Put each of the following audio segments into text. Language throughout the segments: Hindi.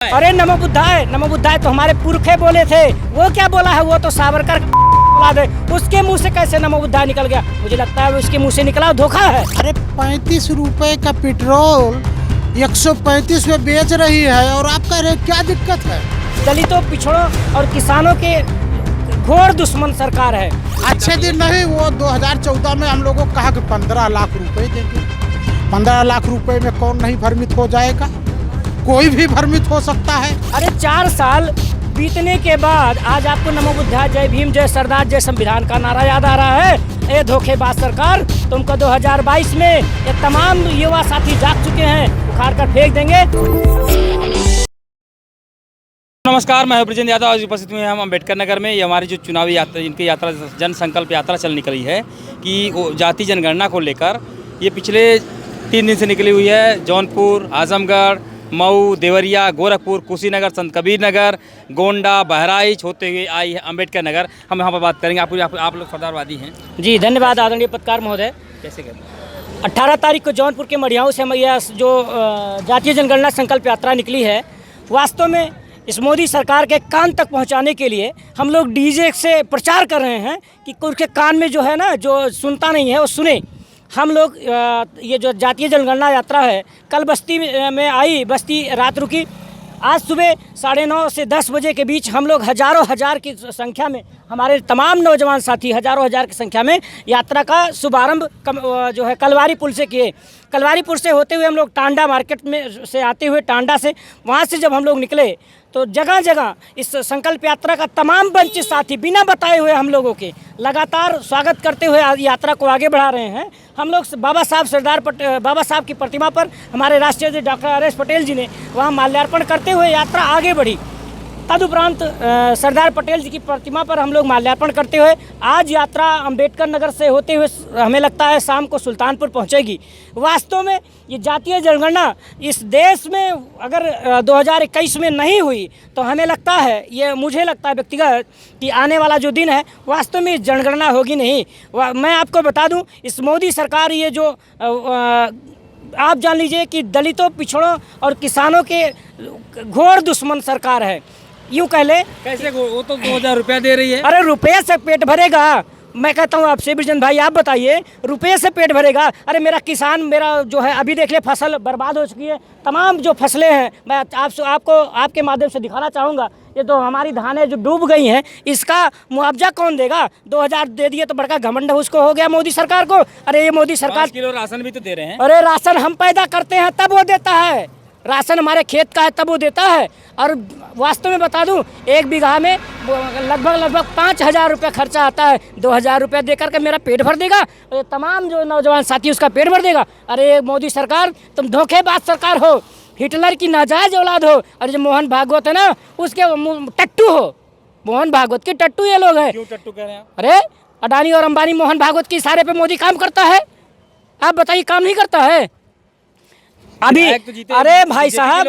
अरे नमो बुद्धाय तो हमारे पुरखे बोले थे। वो क्या बोला है? वो तो सावरकर बोला दे, उसके मुंह से कैसे नमो बुद्धाय निकल गया? मुझे लगता है उसके मुंह से निकला धोखा है। अरे 35 रुपए का पेट्रोल 135 में बेच रही है और आप कह रहे हैं क्या दिक्कत है? दलितों, पिछड़ों और किसानों के घोर दुश्मन सरकार है। अच्छे दिन नहीं, वो 2014 में हम लोगों को कहा कि 15 लाख रुपए देंगे। 15 लाख रुपए में कौन नहीं भ्रमित हो जाएगा? कोई भी भ्रमित हो सकता है। अरे 4 साल बीतने के बाद आज आपको नमो बुद्धाय, जय भीम, जय सरदार, जय संविधान का नारा याद आ रहा है? ये धोखेबाज सरकार, तुमको 2022 में ये तमाम युवा साथी जाग चुके हैं, उखाड़ कर फेंक देंगे। नमस्कार, मैं ब्रिजेंद्र यादव। आज उपस्थित हुए हम अम्बेडकर नगर में। ये हमारी जो चुनावी यात्रा, इनकी यात्रा जन संकल्प यात्रा चल निकली है कि वो जाति जनगणना को लेकर ये पिछले 3 दिन से निकली हुई है। जौनपुर, आजमगढ़, मऊ, देवरिया, गोरखपुर, कुशीनगर, संत कबीर नगर, गोंडा, बहराइच होते हुए आई है अम्बेडकर नगर। हम यहाँ पर बात करेंगे। आप लोग सरदारवादी हैं जी, धन्यवाद आदरणीय पत्रकार महोदय। कैसे कहते 18 तारीख को जौनपुर के मढ़ियाऊ से यह जो जातीय जनगणना संकल्प यात्रा निकली है, वास्तव में इस मोदी सरकार के कान तक पहुंचाने के लिए हम लोग डीजे से प्रचार कर रहे हैं कि उनके कान में जो है ना, जो सुनता नहीं है वो सुने। हम लोग ये जो जातीय जनगणना यात्रा है, कल बस्ती में आई, बस्ती रात रुकी। आज सुबह 9:30 से 10 बजे के बीच हम लोग हज़ारों हज़ार की संख्या में, हमारे तमाम नौजवान साथी हज़ारों हज़ार की संख्या में यात्रा का शुभारंभ जो है कलवारी पुल से किए। कलवारी पुल से होते हुए हम लोग टांडा मार्केट में से आते हुए टांडा से, वहाँ से जब हम लोग निकले तो जगह जगह इस संकल्प यात्रा का तमाम वंचित साथी बिना बताए हुए हम लोगों के लगातार स्वागत करते हुए यात्रा को आगे बढ़ा रहे हैं। हम लोग बाबा साहब की प्रतिमा पर हमारे राष्ट्रीय अध्यक्ष डॉक्टर आर.एस. पटेल जी ने वहाँ माल्यार्पण करते हुए यात्रा आगे बढ़ी। तदुपरांत सरदार पटेल जी की प्रतिमा पर हम लोग माल्यार्पण करते हुए आज यात्रा अम्बेडकर नगर से होते हुए हमें लगता है शाम को सुल्तानपुर पहुंचेगी। वास्तव में ये जातीय जनगणना इस देश में अगर 2021 में नहीं हुई तो हमें लगता है, ये मुझे लगता है व्यक्तिगत, कि आने वाला जो दिन है वास्तव में जनगणना होगी नहीं। मैं आपको बता दूं, इस मोदी सरकार, ये जो आप जान लीजिए कि दलितों, पिछड़ों और किसानों के घोर दुश्मन सरकार है, यूँ कह ले। कैसे? वो तो 2000 रुपया दे रही है। अरे रुपये से पेट भरेगा? मैं कहता हूँ आपसे ब्रिजेंद्र भाई, आप बताइए, रुपये से पेट भरेगा? अरे मेरा किसान, मेरा जो है अभी देख ले फसल बर्बाद हो चुकी है। तमाम जो फसलें हैं, मैं आपको आपके माध्यम से दिखाना चाहूँगा। ये तो हमारी धानें जो डूब गई हैं, इसका मुआवजा कौन देगा? 2000 दे दिए तो बड़का घमंड उसको हो गया मोदी सरकार को। अरे ये मोदी सरकार 5 किलो राशन भी तो दे रहे हैं। अरे राशन हम पैदा करते हैं तब वो देता है, राशन हमारे खेत का है तब वो देता है। और वास्तव में बता दूं, 1 बीघा में लगभग 5000 रुपये खर्चा आता है। 2000 रुपये देकर के मेरा पेट भर देगा? और तमाम जो नौजवान साथी उसका पेट भर देगा? अरे मोदी सरकार, तुम धोखेबाज सरकार हो, हिटलर की नाजायज औलाद हो। और जो मोहन भागवत है ना, उसके टट्टू हो। मोहन भागवत के टट्टू ये लोग हैं। क्यों टट्टू कह रहे हैं? अरे अडानी और अंबानी मोहन भागवत के इशारे पे मोदी काम करता है? आप बताइए, काम नहीं करता है अभी? तो अरे भाई साहब,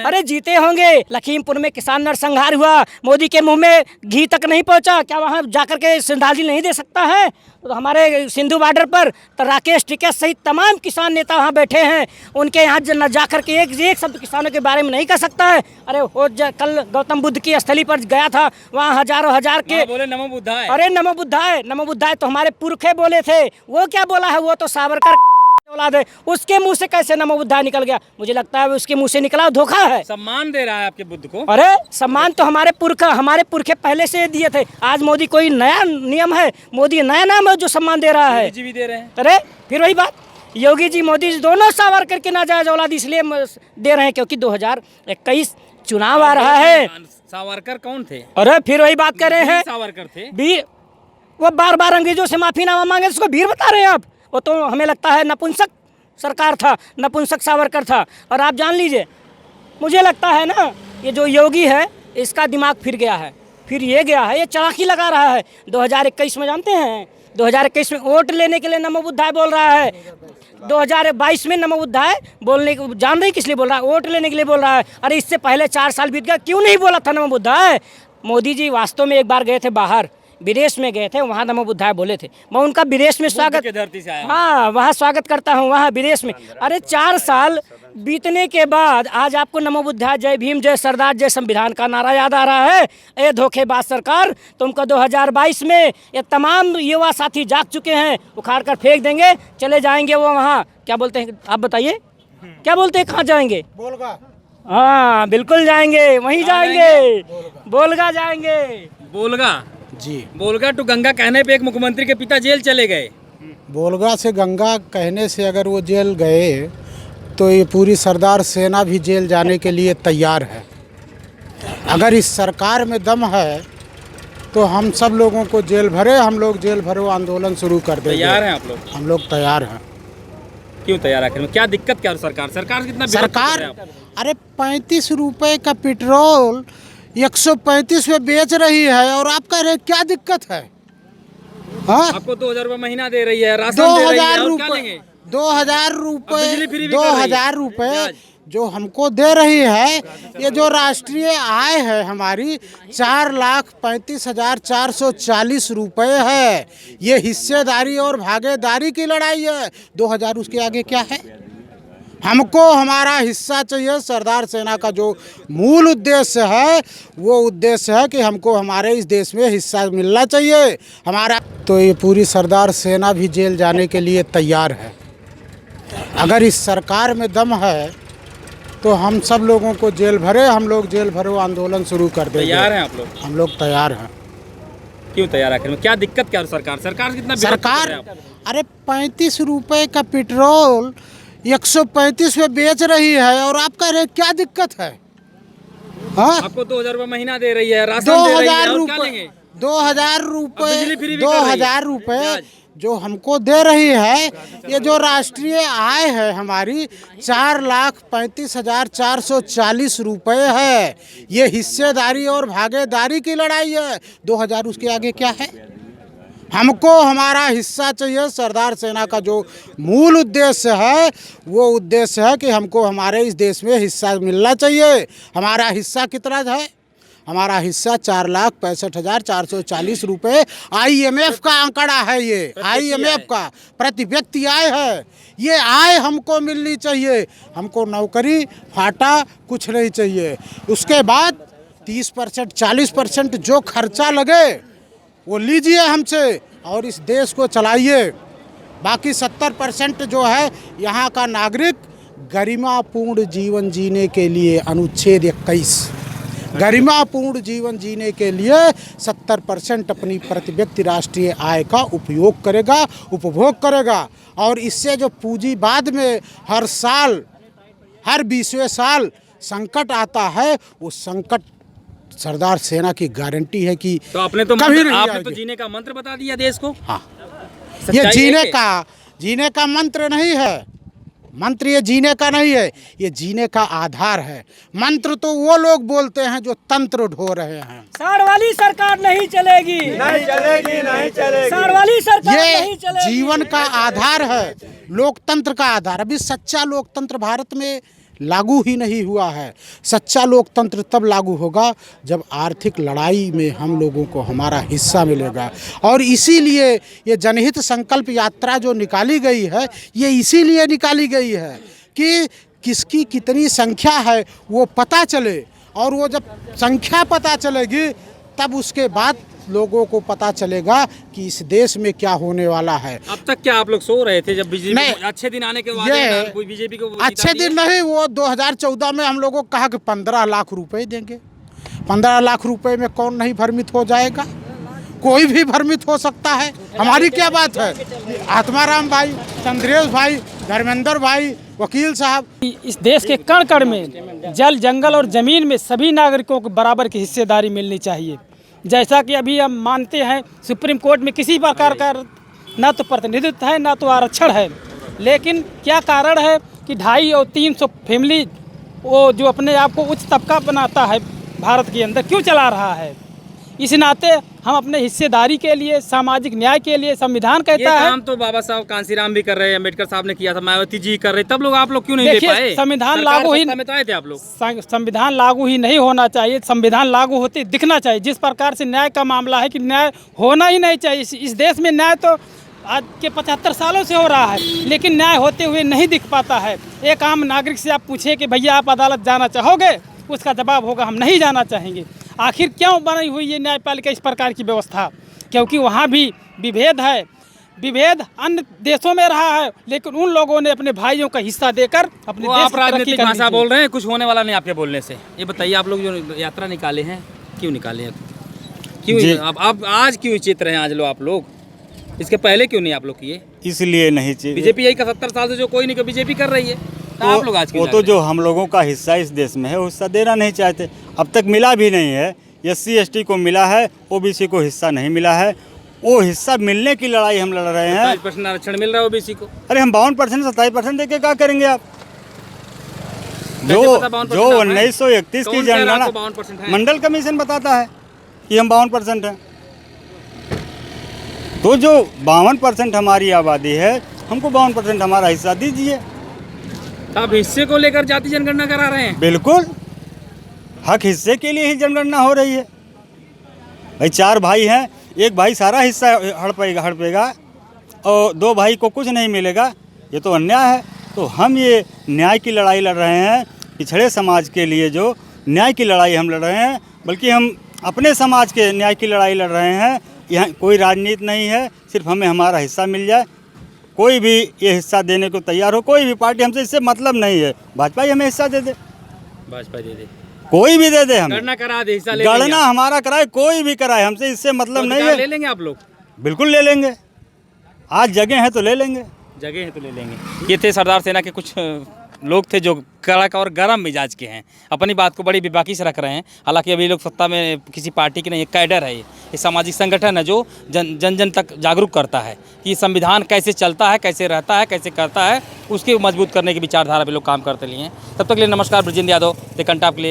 अरे जीते होंगे। लखीमपुर में किसान नरसंहार हुआ, मोदी के मुंह में घी तक नहीं पहुंचा। क्या वहां जाकर के श्रद्धांजलि नहीं दे सकता है? तो हमारे सिंधु बॉर्डर पर तो राकेश टिकैत सहित तमाम किसान नेता वहाँ बैठे हैं, उनके यहाँ जाकर के एक शब्द किसानों के बारे में नहीं कह सकता है। अरे वो कल गौतम बुद्ध की स्थली पर गया था, वहाँ हज़ारों हज़ार के बोले नमो बुद्धाय। अरे नमो बुद्धाय तो हमारे पुरखे बोले थे। वो क्या बोला है? वो तो सावरकर औलाद है, उसके मुंह से कैसे नमो बुद्धाय निकल गया? मुझे लगता है उसके मुंह से निकला धोखा है। सम्मान दे रहा है आपके बुद्ध को। अरे सम्मान तो हमारे पुरखे पहले से दिए थे। आज मोदी कोई नया नियम है? मोदी नया नाम है जो सम्मान दे रहा है? जी भी दे रहे हैं। अरे फिर वही बात, योगी जी, मोदी जी दोनों सावरकर के नाजायज औलाद इसलिए दे रहे हैं क्योंकि 2021 चुनाव आ रहा है। सावरकर कौन थे? अरे फिर वही बात कर रहे हैं, सावरकर थे वीर। वो बार अंग्रेजों से माफीनामा मांगे, उसको वीर बता रहे हैं आप? वो तो हमें लगता है नपुंसक सरकार था, नपुंसक सावरकर था। और आप जान लीजिए, मुझे लगता है ना, ये जो योगी है इसका दिमाग फिर गया है, फिर ये गया है, ये चालाकी लगा रहा है। 2021 में जानते हैं, 2021 में वोट लेने के लिए नमो बुद्धाय बोल रहा है। 2022 में नमो बुद्धाय बोलने को जान रही किस लिए बोल रहा है? वोट लेने के लिए बोल रहा है। अरे इससे पहले 4 साल बीत गया, क्यों नहीं बोला था नमो बुद्धाय? मोदी जी वास्तव में एक बार गए थे बाहर, विदेश में गए थे, वहाँ नमो बुद्धाय बोले थे। मैं उनका विदेश में स्वागत, की धरती से आया हूं। हाँ वहाँ स्वागत करता हूँ, वहाँ विदेश में। अरे 4 साल बीतने के बाद आज आपको नमो बुद्धाय, जय भीम, जय सरदार, जय संविधान का नारा याद आ रहा है। ए धोखेबाज सरकार, तुमको 2022 में ये तमाम युवा साथी जाग चुके हैं, उखाड़ कर फेंक देंगे, चले जाएंगे वो वहाँ, क्या बोलते हैं आप बताइए, क्या बोलते हैं, कहाँ जाएंगे? बोलगा। हाँ बिल्कुल जाएंगे, वहीं जाएंगे, बोलगा जाएंगे। बोलगा जी, बोलगा टू गंगा कहने पे एक मुख्यमंत्री के पिता जेल चले गए। बोलगा से गंगा कहने से अगर वो जेल गए तो ये पूरी सरदार सेना भी जेल जाने के लिए तैयार है। अगर इस सरकार में दम है तो हम सब लोगों को जेल भरे, हम लोग जेल भरो आंदोलन शुरू कर देंगे। तैयार हैं आप लोग? हम लोग तैयार हैं। क्यों तैयार आखिर में? क्या दिक्कत क्या है सरकार कितना विरोध कर सरकार, रहे हैं आप? अरे 35 रुपए का पेट्रोल 135 में बेच रही है और आप कह रहे हैं क्या दिक्कत है? हाँ, आपको 2000 रुपये महीना दे रही है, राशन दो दे रही है, हजार और क्या रुपये, देंगे? 2000 बिजली फ्री रुपये, भी कर रही है। 2000 रुपये ब्याज। जो हमको दे रही है, ये जो राष्ट्रीय आय है हमारी 4,35,440 रुपये है। ये हिस्सेदारी और भागीदारी की लड़ाई है। 2000 उसके आगे क्या है? हमको हमारा हिस्सा चाहिए। सरदार सेना का जो मूल उद्देश्य है वो उद्देश्य है कि हमको हमारे इस देश में हिस्सा मिलना चाहिए हमारा। तो ये पूरी सरदार सेना भी जेल जाने के लिए तैयार है। अगर इस सरकार में दम है तो हम सब लोगों को जेल भरे, हम लोग जेल भरो आंदोलन शुरू कर देंगे। तैयार हैं आप लोग? हम लोग तैयार हैं। क्यों तैयार आखिर में? क्या दिक्कत क्या है सरकार कितना विरोध कर रहे सरकार, हैं आप? अरे 35 रुपए का पेट्रोल 135 में बेच रही है और आप कह रहे हैं क्या दिक्कत है? हाँ, आपको 2000 रुपये महीना दे रही है, राशन दे रही है, 2000 और क्या रुपये, देंगे? 2000 बिजली फ्री रुपये, भी कर रही है। 2000 रुपये ब्याज। जो हमको दे रही है, ये जो राष्ट्रीय आय है हमारी 4,35,440 रुपये है। ये हिस्सेदारी और भागीदारी की लड़ाई है। 2000 उसके आगे क्या है? हमको हमारा हिस्सा चाहिए। सरदार सेना का जो मूल उद्देश्य है वो उद्देश्य है कि हमको हमारे इस देश में हिस्सा मिलना चाहिए। हमारा हिस्सा कितना है? हमारा हिस्सा 4,65,440 रुपये IMF का आंकड़ा है। ये IMF का प्रति व्यक्ति आय है। ये आय हमको मिलनी चाहिए। हमको नौकरी फाटा कुछ नहीं चाहिए। उसके बाद 30% 40% जो खर्चा लगे वो लीजिए हमसे और इस देश को चलाइए। बाकी 70% जो है यहाँ का नागरिक गरिमापूर्ण जीवन जीने के लिए अनुच्छेद 21, गरिमापूर्ण जीवन जीने के लिए 70% अपनी प्रति व्यक्ति राष्ट्रीय आय का उपयोग करेगा, उपभोग करेगा। और इससे जो पूंजीवाद में हर साल, हर 20वें साल संकट आता है, वो संकट सरदार सेना की गारंटी है कि तो आपने तो कभी नहीं आपने तो आएगी। जीने का मंत्र बता दिया देश को। हाँ, सच्चाई ये है जीने का मंत्र नहीं है। मंत्र ये जीने का नहीं है, ये जीने का आधार है। मंत्र तो वो लोग बोलते हैं जो तंत्र ढो रहे हैं। साड़ वाली सरकार नहीं चलेगी, नहीं चलेगी, नहीं चलेगी। साड़ वाली सरकार नहीं ये चलेगी। जीवन का आधार है, लोकतंत्र का आधार। अभी सच्चा लोकतंत्र भारत में लागू ही नहीं हुआ है। सच्चा लोकतंत्र तब लागू होगा जब आर्थिक लड़ाई में हम लोगों को हमारा हिस्सा मिलेगा। और इसीलिए ये जनहित संकल्प यात्रा जो निकाली गई है, ये इसीलिए निकाली गई है कि किसकी कितनी संख्या है वो पता चले। और वो जब संख्या पता चलेगी तब उसके बाद लोगों को पता चलेगा कि इस देश में क्या होने वाला है। अब तक क्या आप लोग सो रहे थे जब बीजेपी नहीं, अच्छे दिन आने के बाद ये कोई बीजेपी को अच्छे दिन नहीं, वो 2014 में हम लोगों को कहा कि 15 लाख रुपए देंगे। 15 लाख रुपए में कौन नहीं भ्रमित हो जाएगा? कोई भी भ्रमित हो सकता है। हमारी क्या बात है? आत्माराम भाई, चंद्रेश भाई, धर्मेंद्र भाई, वकील साहब, इस देश के कण कण में जल, जंगल और ज़मीन में सभी नागरिकों को बराबर की हिस्सेदारी मिलनी चाहिए। जैसा कि अभी हम मानते हैं सुप्रीम कोर्ट में किसी प्रकार का ना तो प्रतिनिधित्व है ना तो आरक्षण है, लेकिन क्या कारण है कि 250 और 300 फैमिली वो जो अपने आप को उच्च तबका बनाता है भारत के अंदर क्यों चला रहा है? इस नाते हम अपने हिस्सेदारी के लिए, सामाजिक न्याय के लिए, संविधान ये कहता है। काम तो बाबा साहब कांसीराम भी कर रहे हैं, अम्बेडकर साहब ने किया था, मायावती जी कर रहे, तब लोग आप लोग क्यों नहीं ले देखिए, पाए? संविधान सरकार लागू ही सत्ता में तो आए थे आप लोग। संविधान लागू ही नहीं होना चाहिए, संविधान लागू होते दिखना चाहिए। जिस प्रकार से न्याय का मामला है कि न्याय होना ही नहीं चाहिए। इस देश में न्याय तो आज के 75 सालों से हो रहा है, लेकिन न्याय होते हुए नहीं दिख पाता है। एक आम नागरिक से आप पूछें कि भैया आप अदालत जाना चाहोगे, उसका जवाब होगा हम नहीं जाना चाहेंगे। आखिर क्यों बनाई हुई ये न्यायपालिका इस प्रकार की व्यवस्था? क्योंकि वहाँ भी विभेद है। विभेद अन्य देशों में रहा है, लेकिन उन लोगों ने अपने भाइयों का हिस्सा देकर अपने वो देश आप की तरक्की राजनीतिक करनी भाषा थी। बोल रहे हैं, कुछ होने वाला नहीं आपके बोलने से। ये बताइए, आप लोग जो यात्रा निकाले हैं, क्यों निकाले हैं? क्यों आप आज क्यों चेत रहे हैं आज आप लोग? इसके पहले क्यों नहीं आप लोग किए? इसलिए नहीं चाहिए। बीजेपी यही का 70 साल से जो कोई नहीं बीजेपी कर रही है, तो आप लोग आज क्यों वो जा तो रहे जो हम लोगों का हिस्सा इस देश में है वो हिस्सा देना नहीं चाहते, अब तक मिला भी नहीं है। SC ST को मिला है, OBC को हिस्सा नहीं मिला है। वो हिस्सा मिलने की लड़ाई हम लड़ रहे हैं। 27% आरक्षण मिल रहा है OBC को। अरे हम 52% 27% देके क्या करेंगे आप? जो कैसे पता 52% जो आप हैं? 1931 की कौन कह रहा है जनगणना आपको 52% है? मंडल कमीशन बताता है कि हम 52% हैं। तो जो 52% हमारी आबादी है, हमको 52% हमारा हिस्सा दीजिए। तो आप हिस्से को लेकर जाति जनगणना करा रहे हैं? बिल्कुल, हक हिस्से के लिए ही जनगणना हो रही है। भाई 4 भाई हैं, एक भाई सारा हिस्सा हड़पेगा और 2 भाई को कुछ नहीं मिलेगा, ये तो अन्याय है। तो हम ये न्याय की लड़ाई लड़ रहे हैं, पिछड़े समाज के लिए जो न्याय की लड़ाई हम लड़ रहे हैं, बल्कि हम अपने समाज के न्याय की लड़ाई लड़ रहे हैं। यहाँ कोई राजनीति नहीं है, सिर्फ हमें हमारा हिस्सा मिल जाए। कोई भी ये हिस्सा देने को तैयार हो, कोई भी पार्टी, हमसे इससे मतलब नहीं है। भाजपा ही हमें हिस्सा दे दे, भाजपा दे दे, कोई भी दे दे, हमें गणना करा दे, हिस्सा ले लेंगे गणना आप। हमारा कराए, कोई भी कराए, हमसे इससे मतलब तो नहीं अधिकार है। ले लेंगे आप लोग? बिल्कुल ले लेंगे, आज जगह है तो ले लेंगे। जगह है तो ले लेंगे। ये थे सरदार सेना के कुछ लोग थे जो कड़क और गर्म मिजाज के हैं, अपनी बात को बड़ी बेबाकी से रख रहे हैं। हालांकि अभी लोग सत्ता में किसी पार्टी की नहीं, एक कैडर है, ये सामाजिक संगठन है जो जन जन तक जागरूक करता है कि संविधान कैसे चलता है, कैसे रहता है, कैसे करता है, उसके मजबूत करने की विचारधारा पे लोग काम करते लिए हैं। तब तक के लिए नमस्कार, ब्रजेंद्र यादव, द कंटाप के लिए।